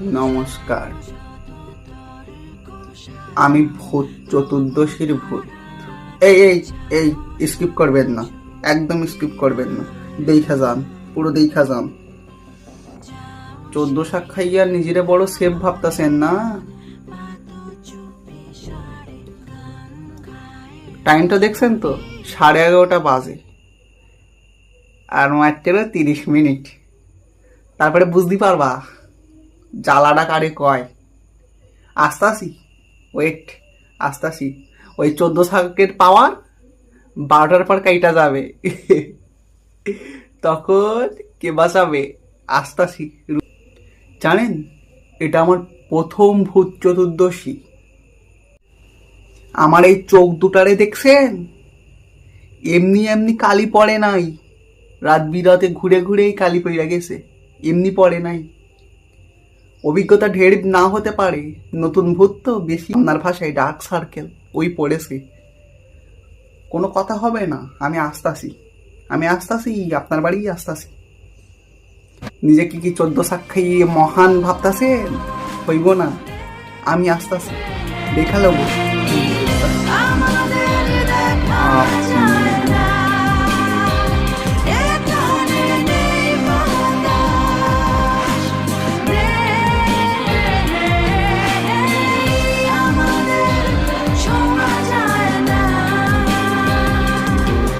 নমস্কার, আমি ভূত চতুর্দশীর ভূত। এই এই এই স্কিপ করবেন না, একদম স্কিপ করবেন না। দেখা যান, পুরো দেখা যান। 14 শাক খাইয়া নিজেরে বড় সেফ ভাবতাছেন না? টাইমটা দেখছেন তো, 11:30 বাজে আর মাত্র 30 মিনিট। তারপরে বুঝতে পারবা জ্বালাটা কারে কয়। আসতাছি, ওয়েট, আসতাছি। ওই 14 শাকের পাওয়ার 12টার পর কাইটা যাবে, তখন কে বাঁচাবে? আসতাছি। জানেন, এটা আমার প্রথম ভূত চতুর্দশী। আমার এই চোখ দুটারে দেখছেন? এমনি এমনি কালি পড়ে নাই, রাত বিরাতে ঘুরে ঘুরেই কালি পড়ে গেছে, এমনি পড়ে নাই। অভিজ্ঞতা ঢের না হতে পারে, নতুন ভূত তো বেশি, আপনার ভাষায় ডার্ক সার্কেল ওই পড়েছে। কোনো কথা হবে না, আমি আসতাছি, আমি আসতাছি, আপনার বাড়ি আসতাছি। নিজেকে কি 14 শাক খাইয়ে মহান ভাবতাছেন? হইব না, আমি আসতাছি, দেখা লব।